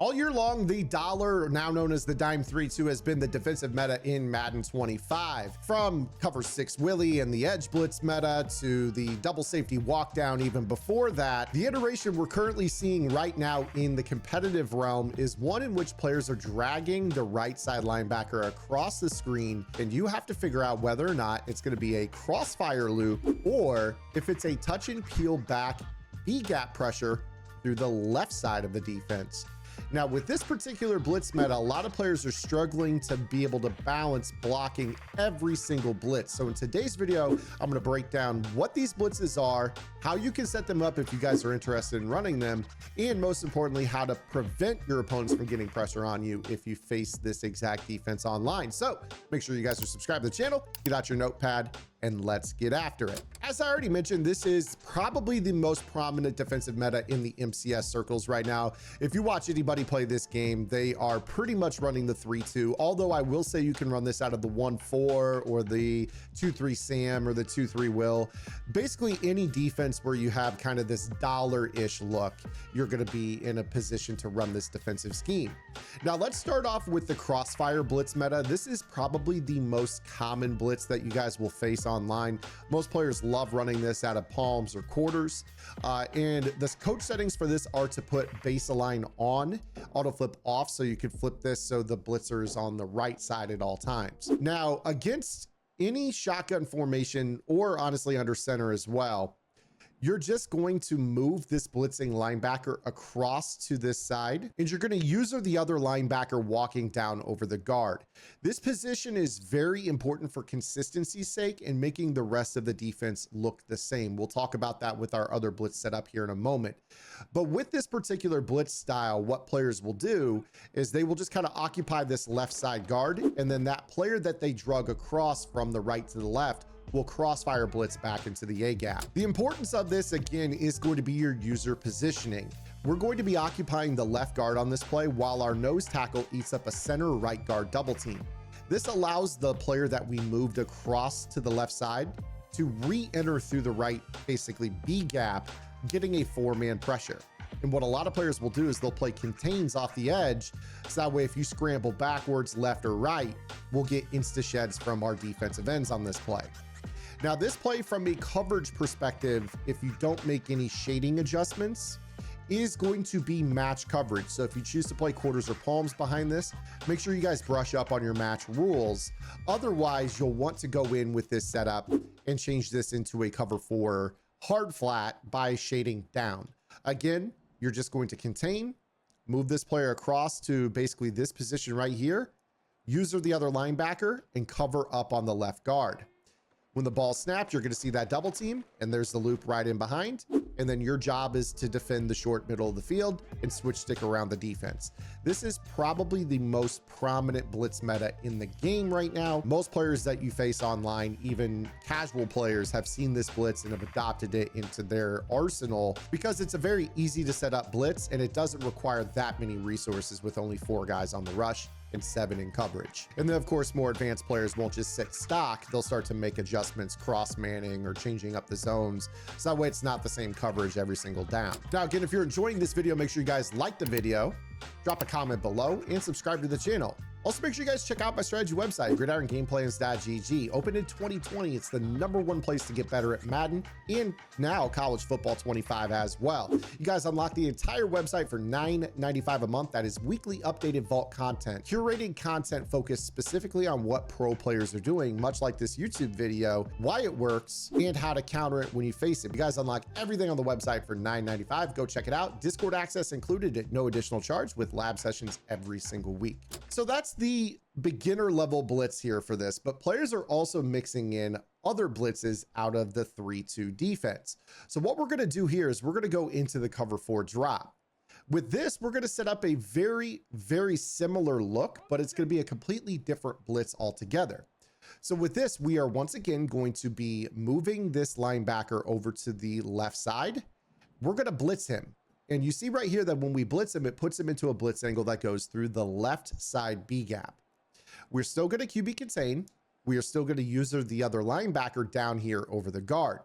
All year long, the dollar, now known as the dime 3-2, has been the defensive meta in Madden 25. From cover 6 Willie and the edge blitz meta to the double safety walk down even before that, the iteration we're currently seeing right now in the competitive realm is one in which players are dragging the right side linebacker across the screen, and you have to figure out whether or not it's going to be a crossfire loop or if it's a touch and peel back B-gap pressure through the left side of the defense. Now, with this particular blitz meta, a lot of players are struggling to be able to balance blocking every single blitz. So in today's video, I'm going to break down what these blitzes are, how you can set them up if you guys are interested in running them, and most importantly, how to prevent your opponents from getting pressure on you if you face this exact defense online. So make sure you guys are subscribed to the channel, get out your notepad, and let's get after it. As I already mentioned, this is probably the most prominent defensive meta in the MCS circles right now. If you watch anybody play this game, they are pretty much running the 3-2, although I will say you can run this out of the 1-4 or the 2-3 Sam or the 2-3 Will. Basically any defense where you have kind of this dollar-ish look, you're going to be in a position to run this defensive scheme. Now let's start off with the crossfire blitz meta. This is probably the most common blitz that you guys will face online. Most players love running this out of palms or quarters. And the coach settings for this are to put base align on, auto flip off, so you can flip this so the blitzer is on the right side at all times. Now, against any shotgun formation, or honestly under center as well, you're just going to move this blitzing linebacker across to this side, and you're going to use the other linebacker walking down over the guard. This position is very important for consistency's sake and making the rest of the defense look the same. We'll talk about that with our other blitz setup here in a moment. But with this particular blitz style, what players will do is they will just kind of occupy this left side guard, and then that player that they drug across from the right to the left will crossfire blitz back into the A gap. The importance of this, again, is going to be your user positioning. We're going to be occupying the left guard on this play while our nose tackle eats up a center right guard double team. This allows the player that we moved across to the left side to re-enter through the right, basically B gap, getting a 4-man pressure. And what a lot of players will do is they'll play contains off the edge, so that way if you scramble backwards, left or right, we'll get insta sheds from our defensive ends on this play. Now, this play from a coverage perspective, if you don't make any shading adjustments, is going to be match coverage. So if you choose to play quarters or palms behind this, make sure you guys brush up on your match rules. Otherwise, you'll want to go in with this setup and change this into a cover 4 hard flat by shading down. Again, you're just going to contain, move this player across to basically this position right here, user the other linebacker, and cover up on the left guard. When the ball snaps, you're going to see that double team, and there's the loop right in behind. And then your job is to defend the short middle of the field and switch stick around the defense. This is probably the most prominent blitz meta in the game right now. Most players that you face online, even casual players, have seen this blitz and have adopted it into their arsenal because it's a very easy to set up blitz, and it doesn't require that many resources with only 4 guys on the rush and 7 in coverage. And then of course, more advanced players won't just sit stock. They'll start to make adjustments, cross manning or changing up the zones. So that way it's not the same coverage every single down. Now, again, if you're enjoying this video, make sure you guys like the video, drop a comment below, and subscribe to the channel. Also, make sure you guys check out my strategy website, gridirongameplans.gg. Opened in 2020, it's the #1 place to get better at Madden and now college football 25 as well. You guys unlock the entire website for $9.95 a month. That is weekly updated vault content, curated content focused specifically on what pro players are doing, much like this YouTube video, why it works, and how to counter it when you face it. You guys unlock everything on the website for $9.95. Go check it out. Discord access included at no additional charge with lab sessions every single week. So that's the beginner level blitz here for this, but players are also mixing in other blitzes out of the 3-2 defense. So what we're going to do here is we're going to go into the cover 4 drop. With this, we're going to set up a very, very similar look, but it's going to be a completely different blitz altogether. So with this, we are once again going to be moving this linebacker over to the left side. We're going to blitz him. And you see right here that when we blitz him, it puts him into a blitz angle that goes through the left side B gap. We're still going to QB contain. We are still going to use the other linebacker down here over the guard.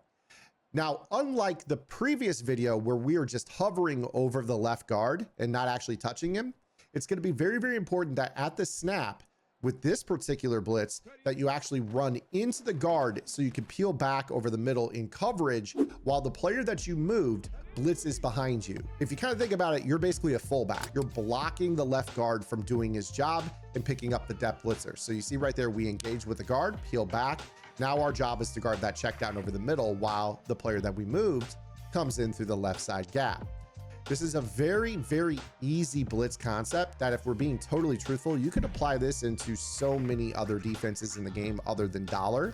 Now, unlike the previous video where we are just hovering over the left guard and not actually touching him, it's going to be very, very important that at the snap with this particular blitz that you actually run into the guard so you can peel back over the middle in coverage while the player that you moved blitzes behind you. If you kind of think about it, you're basically a fullback. You're blocking the left guard from doing his job and picking up the depth blitzer. So you see right there, we engage with the guard, peel back. Now our job is to guard that check down over the middle while the player that we moved comes in through the left side gap. This is a very, very easy blitz concept that, if we're being totally truthful, you can apply this into so many other defenses in the game other than dollar.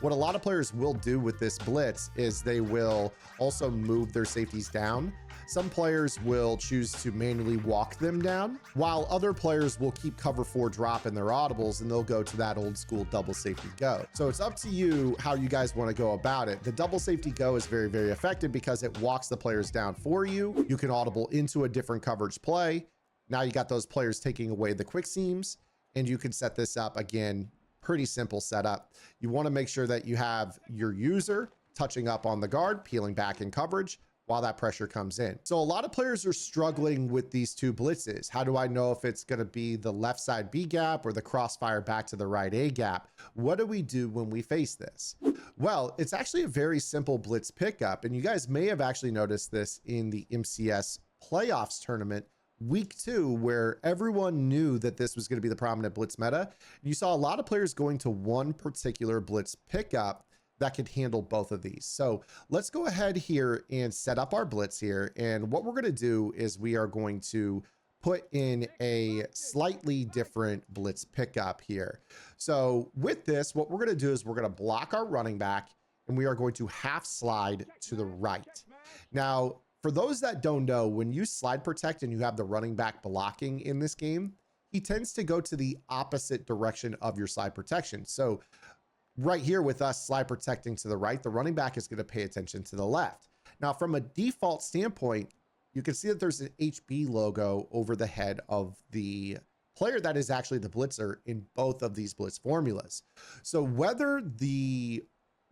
What a lot of players will do with this blitz is they will also move their safeties down. Some players will choose to manually walk them down, while other players will keep cover 4 drop in their audibles and they'll go to that old school double safety go. So it's up to you how you guys want to go about it. The double safety go is very, very effective because it walks the players down for you. You can audible into a different coverage play. Now you got those players taking away the quick seams, and you can set this up again. Pretty simple setup. You want to make sure that you have your user touching up on the guard, peeling back in coverage while that pressure comes in. So a lot of players are struggling with these two blitzes. How do I know if it's going to be the left side B gap or the crossfire back to the right A gap? What do we do when we face this? Well, it's actually a very simple blitz pickup. And you guys may have actually noticed this in the MCS playoffs tournament week 2, where everyone knew that this was going to be the prominent blitz meta. You saw a lot of players going to one particular blitz pickup that could handle both of these. So let's go ahead here and set up our blitz here. And what we're going to do is we are going to put in a slightly different blitz pickup here. So with this, what we're going to do is we're going to block our running back and we are going to half slide to the right. Now, for those that don't know, when you slide protect and you have the running back blocking in this game, he tends to go to the opposite direction of your slide protection. So right here with us slide protecting to the right, the running back is going to pay attention to the left. Now, from a default standpoint, you can see that there's an HB logo over the head of the player that is actually the blitzer in both of these blitz formulas. So whether the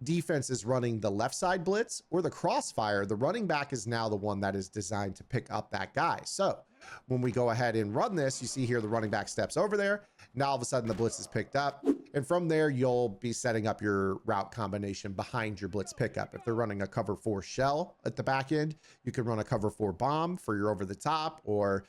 defense is running the left side blitz or the crossfire, the running back is now the one that is designed to pick up that guy. So when we go ahead and run this, you see here the running back steps over there. Now all of a sudden the blitz is picked up. And from there, you'll be setting up your route combination behind your blitz pickup. If they're running a cover 4 shell at the back end, you can run a cover 4 bomb for your over the top, or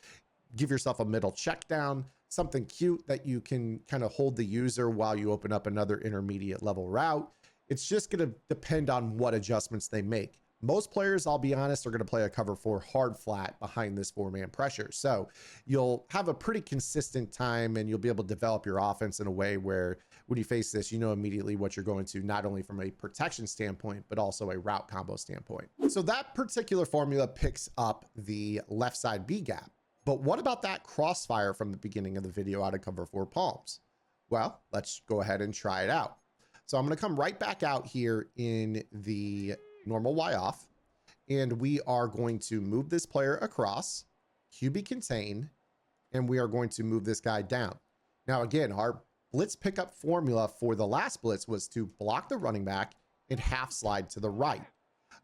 give yourself a middle check down, something cute that you can kind of hold the user while you open up another intermediate level route. It's just going to depend on what adjustments they make. Most players, I'll be honest, are going to play a cover 4 hard flat behind this 4-man pressure. So you'll have a pretty consistent time and you'll be able to develop your offense in a way where when you face this, you know immediately what you're going to, not only from a protection standpoint, but also a route combo standpoint. So that particular formula picks up the left side B gap. But what about that crossfire from the beginning of the video out of cover 4 palms? Well, let's go ahead and try it out. So I'm going to come right back out here in the normal Y off, and we are going to move this player across, QB contain, and we are going to move this guy down. Now, again, our blitz pickup formula for the last blitz was to block the running back and half slide to the right.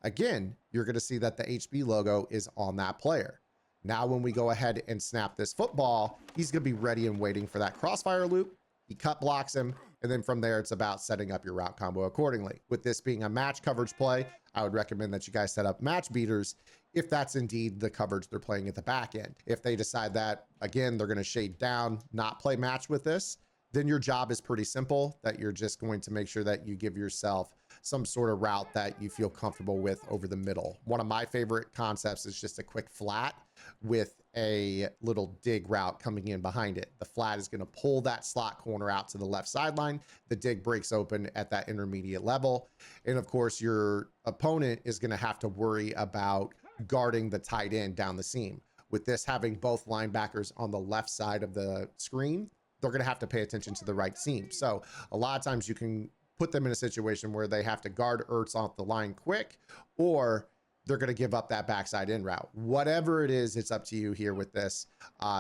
Again, you're going to see that the HB logo is on that player. Now, when we go ahead and snap this football, he's going to be ready and waiting for that crossfire loop. He cut blocks him. And then from there, it's about setting up your route combo accordingly. With this being a match coverage play, I would recommend that you guys set up match beaters if that's indeed the coverage they're playing at the back end. If they decide that, again, they're going to shade down, not play match with this, then your job is pretty simple, that you're just going to make sure that you give yourself some sort of route that you feel comfortable with over the middle. One of my favorite concepts is just a quick flat with a little dig route coming in behind it. The flat is going to pull that slot corner out to the left sideline. The dig breaks open at that intermediate level. And of course, your opponent is going to have to worry about guarding the tight end down the seam. With this having both linebackers on the left side of the screen, they're going to have to pay attention to the right seam. So a lot of times you can put them in a situation where they have to guard Ertz off the line quick, or they're going to give up that backside in route. Whatever it is, it's up to you here with this.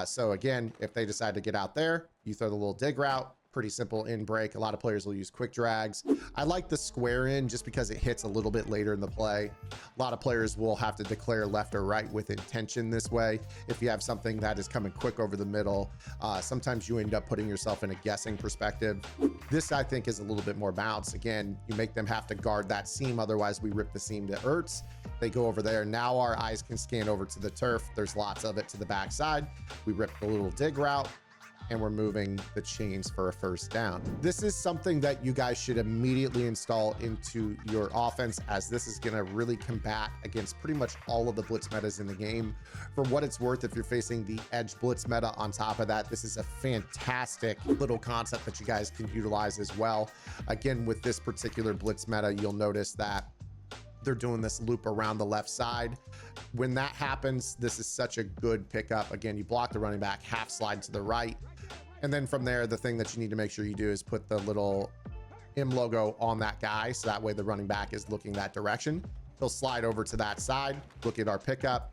So again, if they decide to get out there, you throw the little dig route, pretty simple in break. A lot of players will use quick drags. I like the square in just because it hits a little bit later in the play. A lot of players will have to declare left or right with intention this way. If you have something that is coming quick over the middle, sometimes you end up putting yourself in a guessing perspective. This, I think, is a little bit more balanced. Again, you make them have to guard that seam. Otherwise, we rip the seam to Ertz. They go over there. Now our eyes can scan over to the turf. There's lots of it to the backside. We rip the little dig route, and we're moving the chains for a first down. This is something that you guys should immediately install into your offense, as this is going to really combat against pretty much all of the blitz metas in the game. For what it's worth, if you're facing the edge blitz meta on top of that, this is a fantastic little concept that you guys can utilize as well. Again, with this particular blitz meta, you'll notice that they're doing this loop around the left side. When that happens, this is such a good pickup. Again, you block the running back, half slide to the right. And then from there, the thing that you need to make sure you do is put the little M logo on that guy. So that way the running back is looking that direction. He'll slide over to that side, look at our pickup.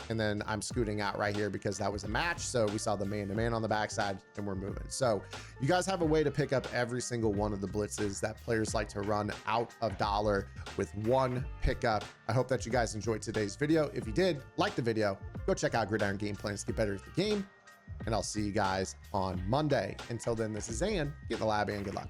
And then I'm scooting out right here because that was a match. So we saw the man-to-man on the backside and we're moving. So you guys have a way to pick up every single one of the blitzes that players like to run out of dollar with one pickup. I hope that you guys enjoyed today's video. If you did, like the video, go check out Gridiron Game Plans to get better at the game. And I'll see you guys on Monday. Until then, this is Zan. Get in the lab and good luck.